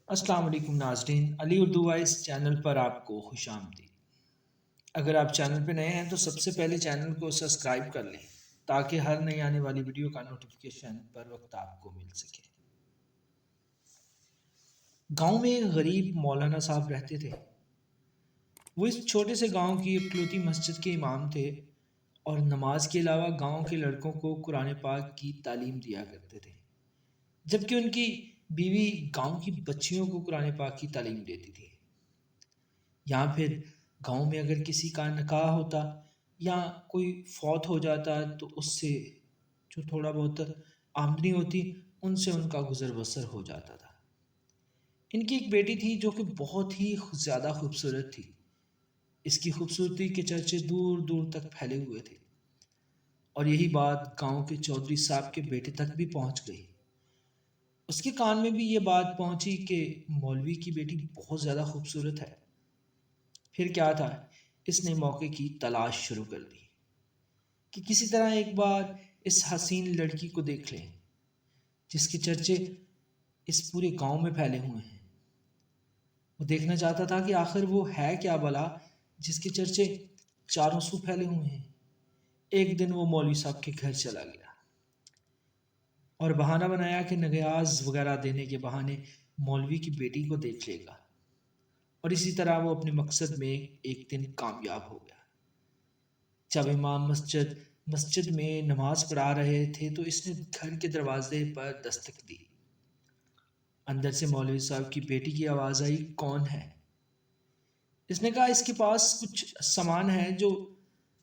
السلام علیکم ناظرین، علی اردو وائس چینل پر آپ کو خوش آمدید۔ اگر آپ چینل پہ نئے ہیں تو سب سے پہلے چینل کو سبسکرائب کر لیں تاکہ ہر نئی آنے والی ویڈیو کا نوٹیفیکیشن پر وقت آپ کو مل سکے۔ گاؤں میں ایک غریب مولانا صاحب رہتے تھے۔ وہ اس چھوٹے سے گاؤں کی اکلوتی مسجد کے امام تھے اور نماز کے علاوہ گاؤں کے لڑکوں کو قرآن پاک کی تعلیم دیا کرتے تھے، جبکہ ان کی بیوی گاؤں کی بچیوں کو قرآن پاک کی تعلیم دیتی تھی۔ یا پھر گاؤں میں اگر کسی کا نکاح ہوتا یا کوئی فوت ہو جاتا تو اس سے جو تھوڑا بہت آمدنی ہوتی ان سے ان کا گزر بسر ہو جاتا تھا۔ ان کی ایک بیٹی تھی جو کہ بہت ہی زیادہ خوبصورت تھی۔ اس کی خوبصورتی کے چرچے دور دور تک پھیلے ہوئے تھے اور یہی بات گاؤں کے چودھری صاحب کے بیٹے تک بھی پہنچ گئی۔ اس کے کان میں بھی یہ بات پہنچی کہ مولوی کی بیٹی بہت زیادہ خوبصورت ہے۔ پھر کیا تھا، اس نے موقع کی تلاش شروع کر دی کہ کسی طرح ایک بار اس حسین لڑکی کو دیکھ لیں جس کے چرچے اس پورے گاؤں میں پھیلے ہوئے ہیں۔ وہ دیکھنا چاہتا تھا کہ آخر وہ ہے کیا بلا جس کے چرچے چاروں سو پھیلے ہوئے ہیں۔ ایک دن وہ مولوی صاحب کے گھر چلا گیا اور بہانہ بنایا کہ نگہاز وغیرہ دینے کے بہانے مولوی کی بیٹی کو دیکھ لے گا، اور اسی طرح وہ اپنے مقصد میں ایک دن کامیاب ہو گیا۔ جب امام مسجد میں نماز پڑھا رہے تھے تو اس نے گھر کے دروازے پر دستک دی۔ اندر سے مولوی صاحب کی بیٹی کی آواز آئی، کون ہے؟ اس نے کہا اس کے پاس کچھ سامان ہے جو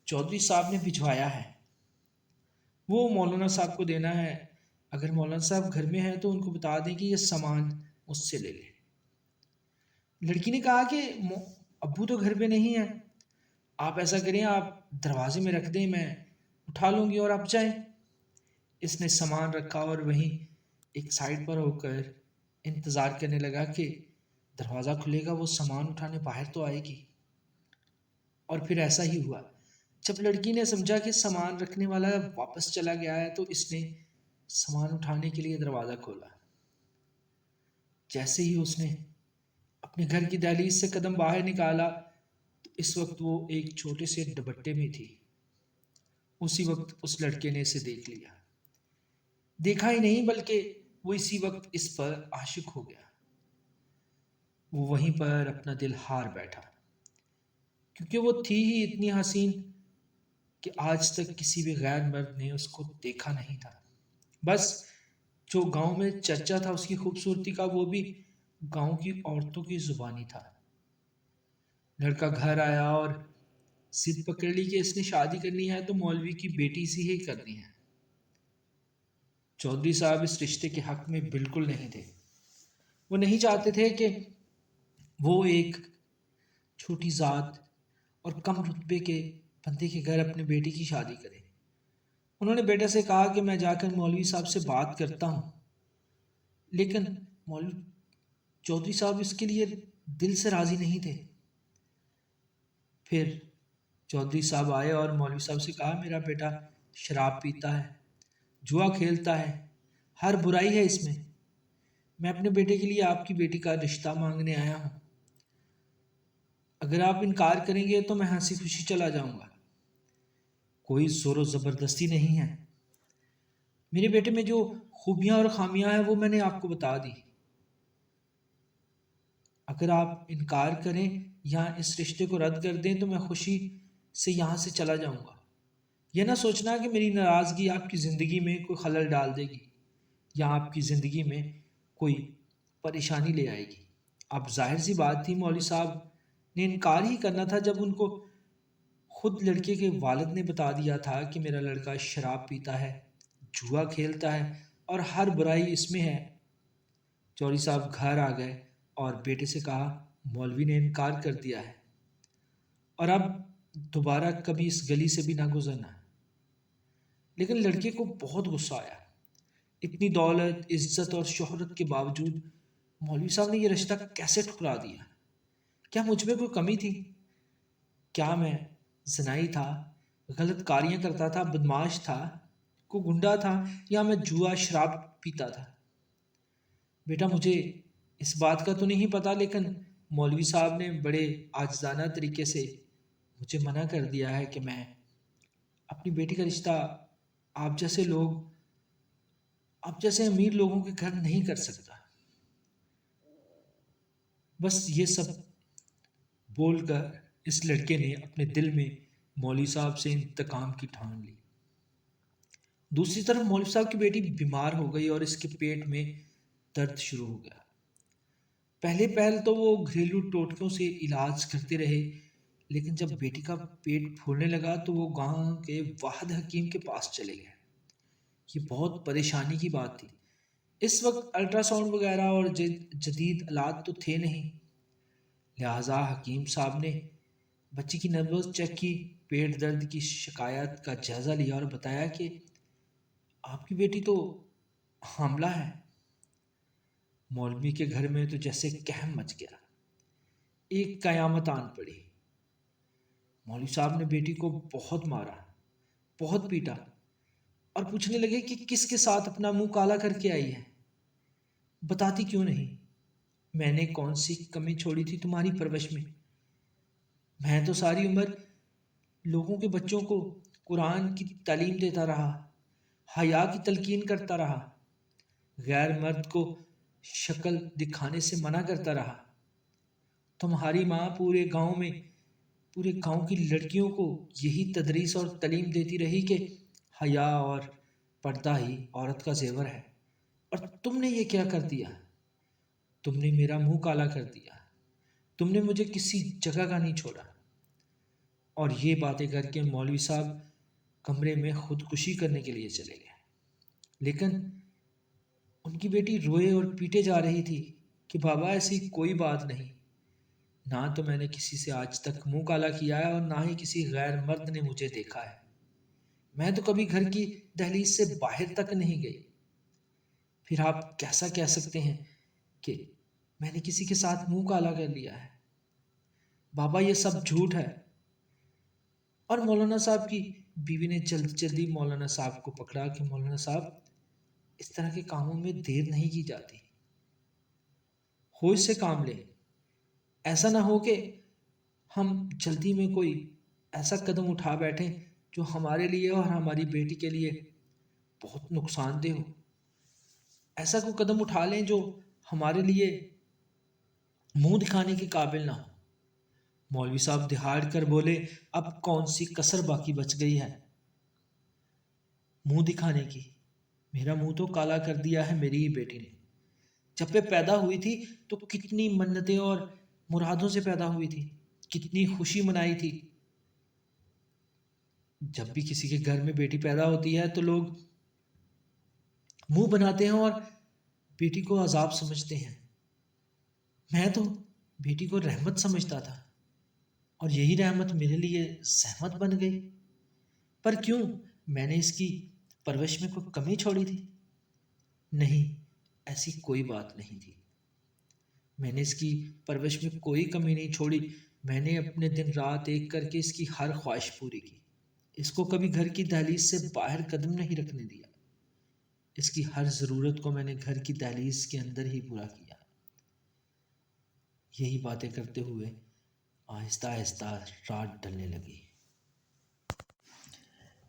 چودھری صاحب نے بھجوایا ہے، وہ مولانا صاحب کو دینا ہے۔ اگر مولانا صاحب گھر میں ہیں تو ان کو بتا دیں کہ یہ سامان مجھ سے لے لیں۔ لڑکی نے کہا کہ ابو تو گھر پہ نہیں ہے، آپ ایسا کریں آپ دروازے میں رکھ دیں، میں اٹھا لوں گی اور آپ جائیں۔ اس نے سامان رکھا اور وہیں ایک سائڈ پر ہو کر انتظار کرنے لگا کہ دروازہ کھلے گا، وہ سامان اٹھانے باہر تو آئے گی۔ اور پھر ایسا ہی ہوا۔ جب لڑکی نے سمجھا کہ سامان رکھنے والا واپس چلا گیا ہے تو اس نے سامان اٹھانے کے لیے دروازہ کھولا۔ جیسے ہی اس نے اپنے گھر کی دہلیز سے قدم باہر نکالا تو اس وقت وہ ایک چھوٹے سے دوپٹے میں تھی۔ اسی وقت اس لڑکے نے اسے دیکھ لیا، دیکھا ہی نہیں بلکہ وہ اسی وقت اس پر عاشق ہو گیا۔ وہ وہیں پر اپنا دل ہار بیٹھا، کیونکہ وہ تھی ہی اتنی حسین کہ آج تک کسی بھی غیر مرد نے اس کو دیکھا نہیں تھا۔ بس جو گاؤں میں چرچا تھا اس کی خوبصورتی کا، وہ بھی گاؤں کی عورتوں کی زبانی تھا۔ لڑکا گھر آیا اور ضد پکڑ لی کہ اس نے شادی کرنی ہے تو مولوی کی بیٹی سے ہی کرنی ہے۔ چودھری صاحب اس رشتے کے حق میں بالکل نہیں تھے۔ وہ نہیں چاہتے تھے کہ وہ ایک چھوٹی ذات اور کم رتبے کے بندے کے گھر اپنے بیٹی کی شادی کرے۔ انہوں نے بیٹے سے کہا کہ میں جا کر مولوی صاحب سے بات کرتا ہوں، لیکن مولوی چودھری صاحب اس کے لیے دل سے راضی نہیں تھے۔ پھر چودھری صاحب آئے اور مولوی صاحب سے کہا میرا بیٹا شراب پیتا ہے، جوا کھیلتا ہے، ہر برائی ہے اس میں اپنے بیٹے کے لیے آپ کی بیٹی کا رشتہ مانگنے آیا ہوں۔ اگر آپ انکار کریں گے تو میں ہنسی خوشی چلا جاؤں گا، کوئی زور و زبردستی نہیں ہے۔ میرے بیٹے میں جو خوبیاں اور خامیاں ہیں وہ میں نے آپ کو بتا دی۔ اگر آپ انکار کریں یا اس رشتے کو رد کر دیں تو میں خوشی سے یہاں سے چلا جاؤں گا۔ یہ نہ سوچنا کہ میری ناراضگی آپ کی زندگی میں کوئی خلل ڈال دے گی یا آپ کی زندگی میں کوئی پریشانی لے آئے گی۔ اب ظاہر سی بات تھی مولوی صاحب نے انکار ہی کرنا تھا جب ان کو خود لڑکے کے والد نے بتا دیا تھا کہ میرا لڑکا شراب پیتا ہے، جوا کھیلتا ہے اور ہر برائی اس میں ہے۔ چودھری صاحب گھر آ گئے اور بیٹے سے کہا مولوی نے انکار کر دیا ہے اور اب دوبارہ کبھی اس گلی سے بھی نہ گزرنا۔ لیکن لڑکے کو بہت غصہ آیا۔ اتنی دولت، عزت اور شہرت کے باوجود مولوی صاحب نے یہ رشتہ کیسے ٹھکرا دیا؟ کیا مجھ میں کوئی کمی تھی؟ کیا میں زنائی تھا، غلط کاریاں کرتا تھا، بدماش تھا، کوئی گنڈا تھا، یا میں جوا شراب پیتا تھا؟ بیٹا مجھے اس بات کا تو نہیں پتا، لیکن مولوی صاحب نے بڑے عاجزانہ طریقے سے مجھے منع کر دیا ہے کہ میں اپنی بیٹی کا رشتہ آپ جیسے لوگ، آپ جیسے امیر لوگوں کے گھر نہیں کر سکتا۔ بس یہ سب بول کر اس لڑکے نے اپنے دل میں مولوی صاحب سے انتقام کی ٹھان لی۔ دوسری طرف مولوی صاحب کی بیٹی بیمار ہو گئی اور اس کے پیٹ میں درد شروع ہو گیا۔ پہلے پہل تو وہ گھریلو ٹوٹکوں سے علاج کرتے رہے، لیکن جب بیٹی کا پیٹ پھولنے لگا تو وہ گاؤں کے واحد حکیم کے پاس چلے گئے۔ یہ بہت پریشانی کی بات تھی۔ اس وقت الٹرا ساؤنڈ وغیرہ اور جدید آلات تو تھے نہیں، لہٰذا حکیم صاحب نے بچی کی نبض چیک کی، پیٹ درد کی شکایت کا جائزہ لیا اور بتایا کہ آپ کی بیٹی تو حاملہ ہے۔ مولوی کے گھر میں تو جیسے قہر مچ گیا، ایک قیامت آن پڑی۔ مولوی صاحب نے بیٹی کو بہت مارا، بہت پیٹا اور پوچھنے لگے کہ کس کے ساتھ اپنا منہ کالا کر کے آئی ہے، بتاتی کیوں نہیں؟ میں نے کون سی کمی چھوڑی تھی تمہاری پرورش میں؟ میں تو ساری عمر لوگوں کے بچوں کو قرآن کی تعلیم دیتا رہا، حیا کی تلقین کرتا رہا، غیر مرد کو شکل دکھانے سے منع کرتا رہا۔ تمہاری ماں پورے گاؤں کی لڑکیوں کو یہی تدریس اور تعلیم دیتی رہی کہ حیا اور پردہ ہی عورت کا زیور ہے، اور تم نے یہ کیا کر دیا؟ تم نے میرا منہ کالا کر دیا، تم نے مجھے کسی جگہ کا نہیں چھوڑا۔ اور یہ باتیں کر کے مولوی صاحب کمرے میں خودکشی کرنے کے لیے چلے گئے، لیکن ان کی بیٹی روئے اور پیٹے جا رہی تھی کہ بابا ایسی کوئی بات نہیں، نہ تو میں نے کسی سے آج تک منہ کالا کیا ہے اور نہ ہی کسی غیر مرد نے مجھے دیکھا ہے، میں تو کبھی گھر کی دہلیز سے باہر تک نہیں گئی۔ پھر آپ کیسا کہہ سکتے ہیں کہ میں نے کسی کے ساتھ منہ کالا کر لیا ہے؟ بابا یہ سب جھوٹ ہے۔ اور مولانا صاحب کی بیوی نے جلدی مولانا صاحب کو پکڑا کہ مولانا صاحب اس طرح کے کاموں میں دیر نہیں کی جاتی، ہوش سے کام لیں، ایسا نہ ہو کہ ہم جلدی میں کوئی ایسا قدم اٹھا بیٹھیں جو ہمارے لیے اور ہماری بیٹی کے لیے بہت نقصان دہ ہو، ایسا کوئی قدم اٹھا لیں جو ہمارے لیے منہ دکھانے کے قابل نہ ہو۔ مولوی صاحب دہاڑ کر بولے، اب کون سی کسر باقی بچ گئی ہے منہ دکھانے کی؟ میرا منہ تو کالا کر دیا ہے میری ہی بیٹی نے۔ جب وہ پیدا ہوئی تھی تو کتنی منتیں اور مرادوں سے پیدا ہوئی تھی، کتنی خوشی منائی تھی۔ جب بھی کسی کے گھر میں بیٹی پیدا ہوتی ہے تو لوگ منہ بناتے ہیں اور بیٹی کو عذاب سمجھتے ہیں۔ میں تو بیٹی کو رحمت سمجھتا تھا، اور یہی رحمت میرے لیے زحمت بن گئی۔ پر کیوں؟ میں نے اس کی پرورش میں کوئی کمی چھوڑی تھی؟ نہیں، ایسی کوئی بات نہیں تھی۔ میں نے اس کی پرورش میں کوئی کمی نہیں چھوڑی، میں نے اپنے دن رات ایک کر کے اس کی ہر خواہش پوری کی، اس کو کبھی گھر کی دہلیز سے باہر قدم نہیں رکھنے دیا، اس کی ہر ضرورت کو میں نے گھر کی دہلیز کے اندر ہی پورا کیا۔ یہی باتیں کرتے ہوئے آہستہ آہستہ رات ڈلنے لگی۔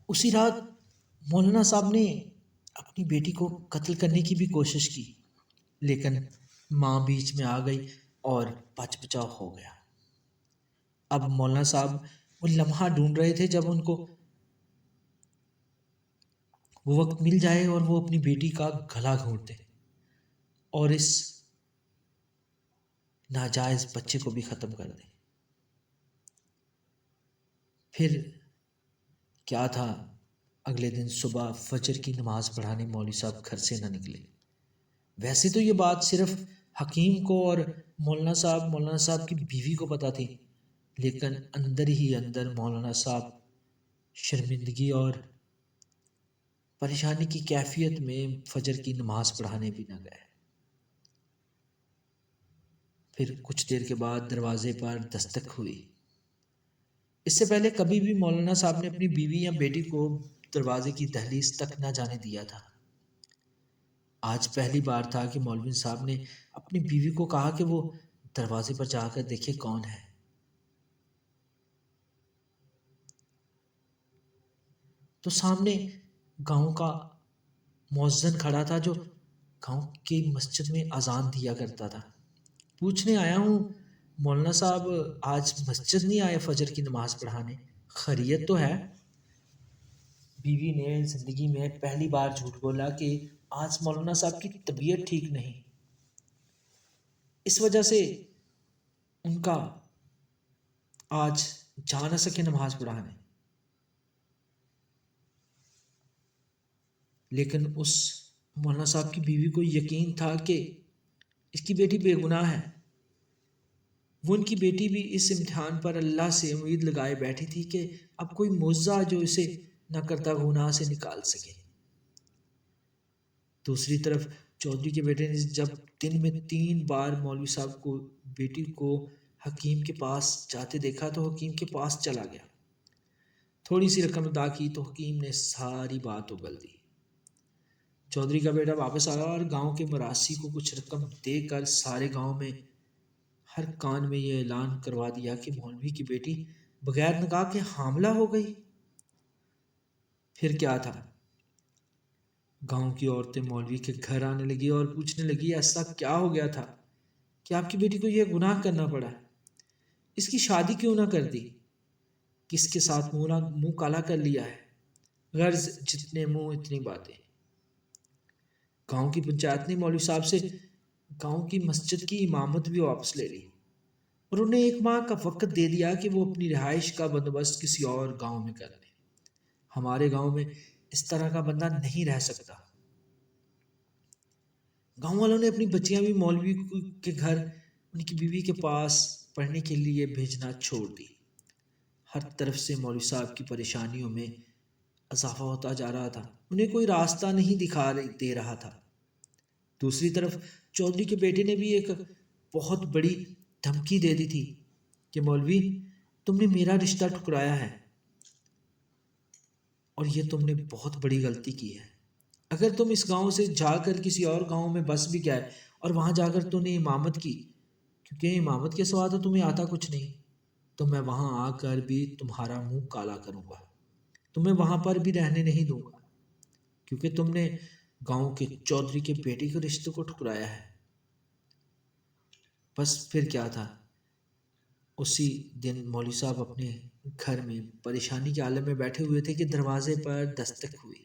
اسی رات مولانا صاحب نے اپنی بیٹی کو قتل کرنے کی بھی کوشش کی، لیکن ماں بیچ میں آ گئی اور بچ بچاؤ ہو گیا۔ اب مولانا صاحب وہ لمحہ ڈھونڈ رہے تھے جب ان کو وہ وقت مل جائے اور وہ اپنی بیٹی کا گلا گھونٹ دیں اور اس ناجائز بچے کو بھی ختم کر دیں۔ پھر کیا تھا، اگلے دن صبح فجر کی نماز پڑھانے مولوی صاحب گھر سے نہ نکلے۔ ویسے تو یہ بات صرف حکیم کو اور مولانا صاحب کی بیوی کو پتہ تھی، لیکن اندر ہی اندر مولانا صاحب شرمندگی اور پریشانی کی کیفیت میں فجر کی نماز پڑھانے بھی نہ گئے۔ پھر کچھ دیر کے بعد دروازے پر دستک ہوئی۔ اس سے پہلے کبھی بھی مولانا صاحب نے اپنی بیوی یا بیٹی کو دروازے کی دہلیز تک نہ جانے دیا تھا۔ آج پہلی بار تھا کہ مولوی صاحب نے اپنی بیوی کو کہا کہ وہ دروازے پر جا کر دیکھے کون ہے۔ تو سامنے گاؤں کا مؤذن کھڑا تھا جو گاؤں کی مسجد میں اذان دیا کرتا تھا۔ پوچھنے آیا ہوں مولانا صاحب، آج مسجد نہیں آئے فجر کی نماز پڑھانے، خیریت تو ہے؟ بیوی نے زندگی میں پہلی بار جھوٹ بولا کہ آج مولانا صاحب کی طبیعت ٹھیک نہیں، اس وجہ سے ان کا آج جا نہ سکے نماز پڑھانے۔ لیکن اس مولانا صاحب کی بیوی کو یقین تھا کہ اس کی بیٹی بے گناہ ہے۔ وہ ان کی بیٹی بھی اس امتحان پر اللہ سے امید لگائے بیٹھی تھی کہ اب کوئی معجزہ جو اسے نہ کرتا گناہ سے نکال سکے۔ دوسری طرف چودھری کے بیٹے نے جب دن میں 3 بار مولوی صاحب کو بیٹی کو حکیم کے پاس جاتے دیکھا تو حکیم کے پاس چلا گیا۔ تھوڑی سی رقم ادا کی تو حکیم نے ساری بات اگل دی۔ چودھری کا بیٹا واپس آیا اور گاؤں کے مراسی کو کچھ رقم دے کر سارے گاؤں میں ہر کان میں یہ اعلان کروا دیا کہ مولوی کی بیٹی بغیر نکاح کے حاملہ ہو گئی۔ پھر کیا تھا، گاؤں کی عورتیں مولوی کے گھر آنے لگی اور پوچھنے لگی ایسا کیا ہو گیا تھا کہ آپ کی بیٹی کو یہ گناہ کرنا پڑا، اس کی شادی کیوں نہ کر دی، کس کے ساتھ منہ کالا کر لیا ہے، غرض جتنے منہ اتنی باتیں۔ گاؤں کی پنچایت نے مولوی صاحب سے گاؤں کی مسجد کی امامت بھی واپس لے لی اور انہیں 1 ماہ کا وقت دے دیا کہ وہ اپنی رہائش کا بندوبست کسی اور گاؤں میں کر لیں، ہمارے گاؤں میں اس طرح کا بندہ نہیں رہ سکتا۔ گاؤں والوں نے اپنی بچیاں بھی مولوی کے گھر ان کی بیوی کے پاس پڑھنے کے لیے بھیجنا چھوڑ دی۔ ہر طرف سے مولوی صاحب کی پریشانیوں میں اضافہ ہوتا جا رہا تھا، انہیں کوئی راستہ نہیں دکھا دے رہا تھا۔ دوسری طرف چودھری کے بیٹے نے بھی ایک بہت بڑی دھمکی دے دی تھی کہ مولوی تم نے میرا رشتہ ٹھکرایا ہے اور یہ تم نے بہت بڑی غلطی کی ہے۔ اگر تم اس گاؤں سے جا کر کسی اور گاؤں میں بس بھی گئے اور وہاں جا کر تم نے امامت کی، کیونکہ امامت کے سوا تو تمہیں آتا کچھ نہیں، تو میں وہاں آ کر بھی تمہارا منہ کالا کروں گا، تمہیں وہاں پر بھی رہنے نہیں دوں گا، کیونکہ تم نے گاؤں کے چودھری کے بیٹے کے رشتے کو ٹھکرایا ہے۔ بس پھر کیا تھا، اسی دن مولوی صاحب اپنے گھر میں پریشانی کے عالم میں بیٹھے ہوئے تھے کہ دروازے پر دستک ہوئی۔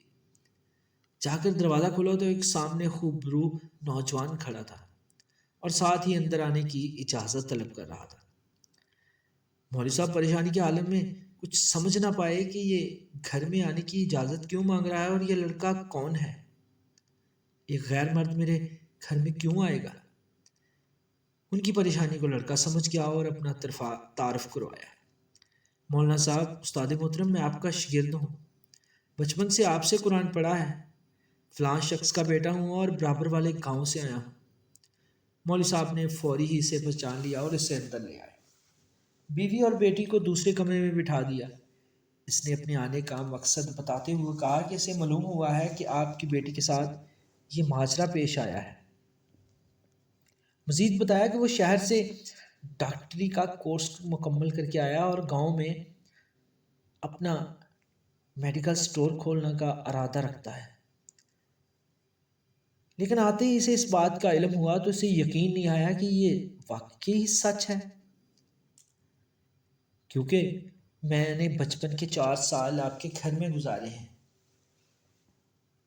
جا کر دروازہ کھولا تو ایک سامنے خوبرو نوجوان کھڑا تھا اور ساتھ ہی اندر آنے کی اجازت طلب کر رہا تھا۔ مولوی صاحب پریشانی کے عالم میں کچھ سمجھ نہ پائے کہ یہ گھر میں آنے کی اجازت کیوں مانگ رہا ہے اور یہ لڑکا کون ہے، ایک غیر مرد میرے گھر میں کیوں آئے گا۔ ان کی پریشانی کو لڑکا سمجھ گیا اور اپنا تعارف کروایا۔ مولانا صاحب، استاد محترم، میں آپ کا شاگرد ہوں، بچپن سے آپ سے قرآن پڑھا ہے، فلاں شخص کا بیٹا ہوں اور برابر والے گاؤں سے آیا ہوں۔ مولوی صاحب نے فوری ہی اسے پہچان لیا اور اسے اندر لے آئے، بیوی اور بیٹی کو دوسرے کمرے میں بٹھا دیا۔ اس نے اپنے آنے کا مقصد بتاتے ہوئے کہا کہ اسے معلوم ہوا ہے کہ آپ کی بیٹی کے ساتھ یہ ماجرا پیش آیا ہے۔ مزید بتایا کہ وہ شہر سے ڈاکٹری کا کورس مکمل کر کے آیا اور گاؤں میں اپنا میڈیکل سٹور کھولنے کا ارادہ رکھتا ہے، لیکن آتے ہی اسے اس بات کا علم ہوا تو اسے یقین نہیں آیا کہ یہ واقعی سچ ہے، کیونکہ میں نے بچپن کے 4 سال آپ کے گھر میں گزارے ہیں۔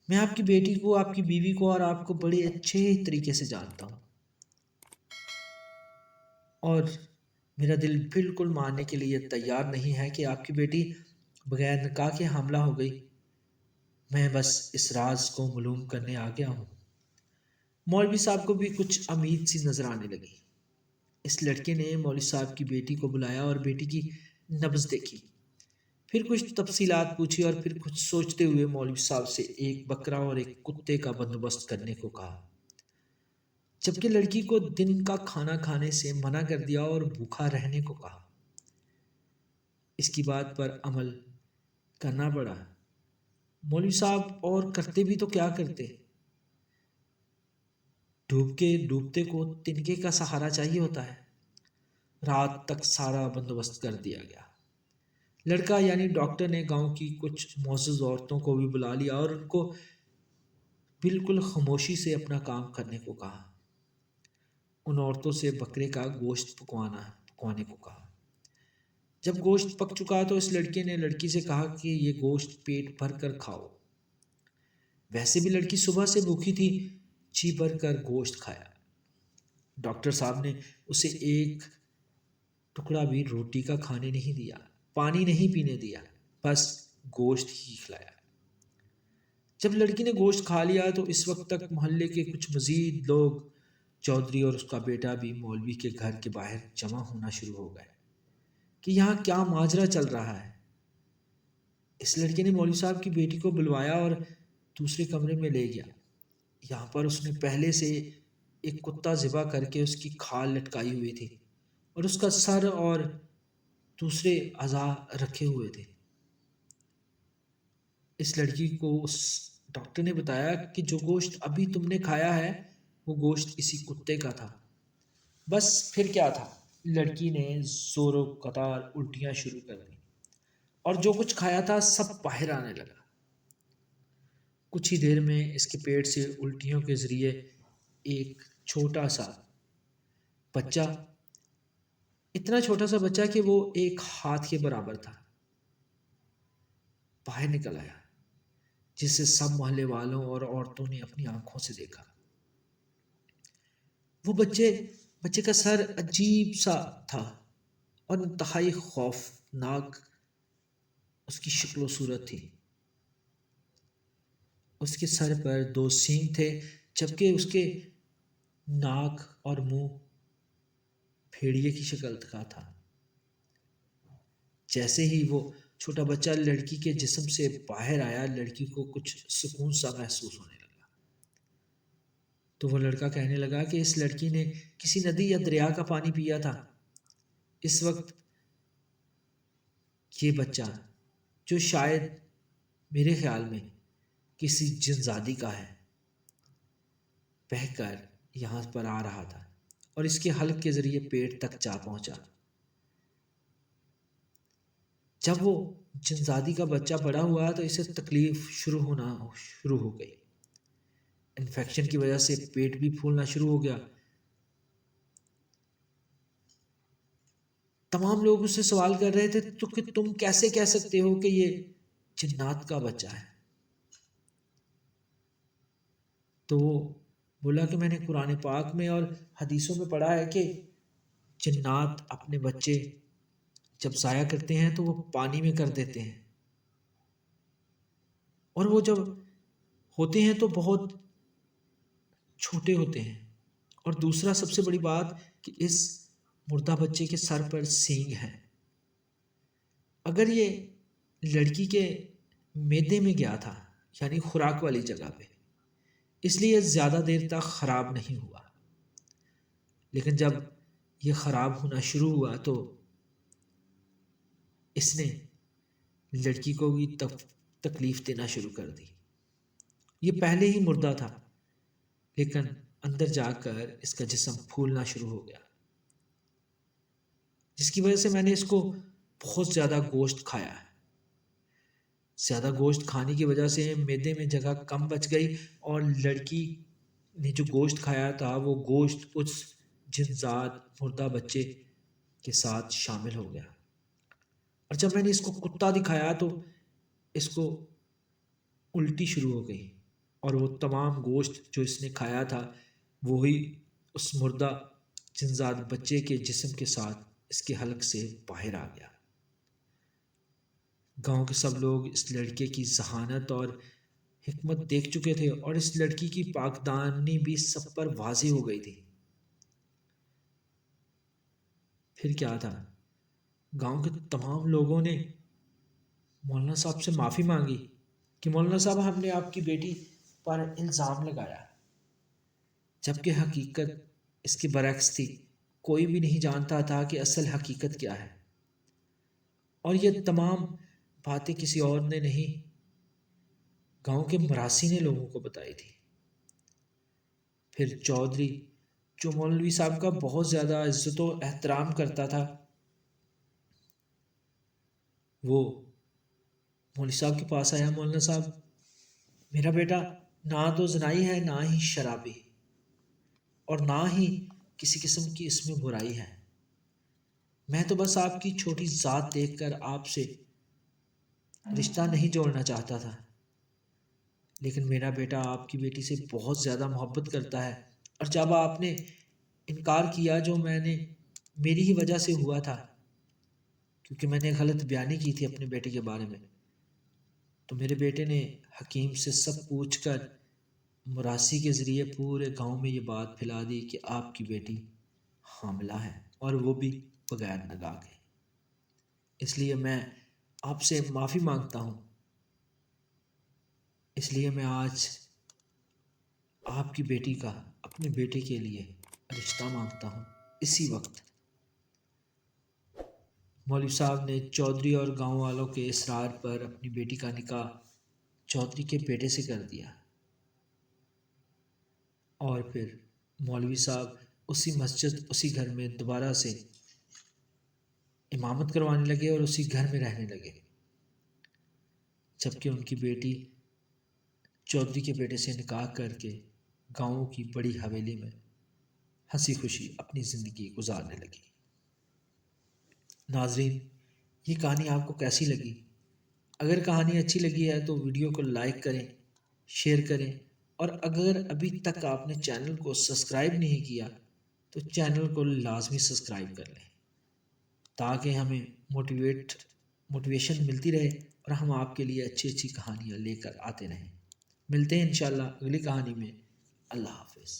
میں آپ کی بیٹی کو، آپ کی بیوی کو اور آپ کو بڑے اچھے طریقے سے جانتا ہوں، اور میرا دل بالکل ماننے کے لیے تیار نہیں ہے کہ آپ کی بیٹی بغیر نکاح کے حاملہ ہو گئی۔ میں بس اس راز کو معلوم کرنے آ گیا ہوں۔ مولوی صاحب کو بھی کچھ امید سی نظر آنے لگی۔ اس لڑکے نے مولوی صاحب کی بیٹی کو بلایا اور بیٹی کی نبض دیکھی، پھر کچھ تفصیلات پوچھی اور پھر کچھ سوچتے ہوئے مولوی صاحب سے ایک بکرا اور ایک کتے کا بندوبست کرنے کو کہا، جبکہ لڑکی کو دن کا کھانا کھانے سے منع کر دیا اور بھوکا رہنے کو کہا۔ اس کی بات پر عمل کرنا پڑا۔ مولوی صاحب اور کرتے بھی تو کیا کرتے، ڈوبتے کو تنکے کا سہارا چاہیے ہوتا ہے۔ رات تک سارا بندوبست کر دیا گیا۔ لڑکا یعنی ڈاکٹر نے گاؤں کی کچھ معزز عورتوں کو بھی بلا لیا اور ان کو بالکل خاموشی سے اپنا کام کرنے کو کہا۔ ان عورتوں سے بکرے کا گوشت پکوانے کو کہا۔ جب گوشت پک چکا تو اس لڑکے نے لڑکی سے کہا کہ یہ گوشت پیٹ بھر کر کھاؤ۔ ویسے بھی لڑکی صبح سے بھوکی تھی، جی بھر کر گوشت کھایا۔ ڈاکٹر صاحب نے اسے ایک ٹکڑا بھی روٹی کا کھانے نہیں دیا، پانی نہیں پینے دیا، بس گوشت ہی کھلایا۔ جب لڑکی نے گوشت کھا لیا تو اس وقت تک محلے کے کچھ مزید لوگ، چودھری اور اس کا بیٹا بھی مولوی کے گھر کے باہر جمع ہونا شروع ہو گئے کہ یہاں کیا ماجرا چل رہا ہے۔ اس لڑکے نے مولوی صاحب کی بیٹی کو بلوایا اور دوسرے کمرے میں لے گیا۔ یہاں پر اس نے پہلے سے ایک کتا ذبح کر کے اس کی کھال لٹکائی ہوئی تھی اور اس کا سر اور دوسرے اعضاء رکھے ہوئے تھے۔ اس لڑکی کو اس ڈاکٹر نے بتایا کہ جو گوشت ابھی تم نے کھایا ہے وہ گوشت اسی کتے کا تھا۔ بس پھر کیا تھا، لڑکی نے زور و قطار الٹیاں شروع کر دی اور جو کچھ کھایا تھا سب باہر آنے لگا۔ کچھ ہی دیر میں اس کے پیٹ سے الٹیوں کے ذریعے ایک چھوٹا سا بچہ، اتنا چھوٹا سا بچہ کہ وہ ایک ہاتھ کے برابر تھا، باہر نکل آیا، جسے سب محلے والوں اور عورتوں نے اپنی آنکھوں سے دیکھا۔ وہ بچے کا سر عجیب سا تھا اور انتہائی خوفناک اس کی شکل و صورت تھی۔ اس کے سر پر 2 سینگ تھے، جبکہ اس کے ناک اور منہ بھیڑیے کی شکل کا تھا۔ جیسے ہی وہ چھوٹا بچہ لڑکی کے جسم سے باہر آیا، لڑکی کو کچھ سکون سا محسوس ہونے لگا۔ تو وہ لڑکا کہنے لگا کہ اس لڑکی نے کسی ندی یا دریا کا پانی پیا تھا۔ اس وقت یہ بچہ، جو شاید میرے خیال میں کسی جن زادی کا ہے، بہہ کر یہاں پر آ رہا تھا اور اس کے حلق کے ذریعے پیٹ تک جا پہنچا۔ جب وہ جن زادی کا بچہ بڑا ہوا تو اسے تکلیف شروع ہو گئی۔ انفیکشن کی وجہ سے پیٹ بھی پھولنا شروع ہو گیا۔ تمام لوگ اس سے سوال کر رہے تھے تو کہ تم کیسے کہہ سکتے ہو کہ یہ جنات کا بچہ ہے؟ تو وہ بولا کہ میں نے قرآن پاک میں اور حدیثوں میں پڑھا ہے کہ جنات اپنے بچے جب ضائع کرتے ہیں تو وہ پانی میں کر دیتے ہیں، اور وہ جب ہوتے ہیں تو بہت چھوٹے ہوتے ہیں۔ اور دوسرا سب سے بڑی بات کہ اس مردہ بچے کے سر پر سینگ ہے۔ اگر یہ لڑکی کے معدے میں گیا تھا، یعنی خوراک والی جگہ پہ، اس لیے زیادہ دیر تک خراب نہیں ہوا، لیکن جب یہ خراب ہونا شروع ہوا تو اس نے لڑکی کو بھی تکلیف دینا شروع کر دی۔ یہ پہلے ہی مردہ تھا، لیکن اندر جا کر اس کا جسم پھولنا شروع ہو گیا، جس کی وجہ سے میں نے اس کو بہت زیادہ گوشت کھایا ہے۔ زیادہ گوشت کھانے کی وجہ سے معدے میں جگہ کم بچ گئی اور لڑکی نے جو گوشت کھایا تھا وہ گوشت اس جنزاد مردہ بچے کے ساتھ شامل ہو گیا۔ اور جب میں نے اس کو کتا دکھایا تو اس کو الٹی شروع ہو گئی اور وہ تمام گوشت جو اس نے کھایا تھا وہی اس مردہ جنزاد بچے کے جسم کے ساتھ اس کے حلق سے باہر آ گیا۔ گاؤں کے سب لوگ اس لڑکے کی ذہانت اور حکمت دیکھ چکے تھے اور اس لڑکی کی پاکدامنی بھی سب پر واضح ہو گئی تھی۔ پھر کیا تھا، گاؤں کے تمام لوگوں نے مولانا صاحب سے معافی مانگی کہ مولانا صاحب ہم نے آپ کی بیٹی پر الزام لگایا، جبکہ حقیقت اس کے برعکس تھی۔ کوئی بھی نہیں جانتا تھا کہ اصل حقیقت کیا ہے، اور یہ تمام باتیں کسی اور نے نہیں، گاؤں کے مراسی نے لوگوں کو بتائی تھی۔ پھر چودھری جو مولوی صاحب کا بہت زیادہ عزت و احترام کرتا تھا، وہ مولوی صاحب کے پاس آیا: مولانا صاحب، میرا بیٹا نہ تو زنائی ہے، نہ ہی شرابی، اور نہ ہی کسی قسم کی اس میں برائی ہے۔ میں تو بس آپ کی چھوٹی ذات دیکھ کر آپ سے رشتہ نہیں جوڑنا چاہتا تھا، لیکن میرا بیٹا آپ کی بیٹی سے بہت زیادہ محبت کرتا ہے، اور جب آپ نے انکار کیا، جو میں نے میری ہی وجہ سے ہوا تھا، کیونکہ میں نے غلط بیانی کی تھی اپنے بیٹے کے بارے میں، تو میرے بیٹے نے حکیم سے سب پوچھ کر مراسی کے ذریعے پورے گاؤں میں یہ بات پھیلا دی کہ آپ کی بیٹی حاملہ ہے، اور وہ بھی بغیر نکاح کے۔ اس لیے میں آپ سے معافی مانگتا ہوں، اس لیے میں آج آپ کی بیٹی کا اپنے بیٹے کے لیے رشتہ مانگتا ہوں۔ اسی وقت مولوی صاحب نے چودھری اور گاؤں والوں کے اصرار پر اپنی بیٹی کا نکاح چودھری کے بیٹے سے کر دیا، اور پھر مولوی صاحب اسی مسجد، اسی گھر میں دوبارہ سے امامت کروانے لگے اور اسی گھر میں رہنے لگے، جبکہ ان کی بیٹی چودھری کے بیٹے سے نکاح کر کے گاؤں کی بڑی حویلی میں ہنسی خوشی اپنی زندگی گزارنے لگی۔ ناظرین، یہ کہانی آپ کو کیسی لگی؟ اگر کہانی اچھی لگی ہے تو ویڈیو کو لائک کریں، شیئر کریں، اور اگر ابھی تک آپ نے چینل کو سبسکرائب نہیں کیا تو چینل کو لازمی سبسکرائب کر لیں، تاکہ ہمیں موٹیویشن ملتی رہے اور ہم آپ کے لیے اچھی اچھی کہانیاں لے کر آتے رہیں۔ ملتے ہیں انشاءاللہ اگلی کہانی میں۔ اللہ حافظ۔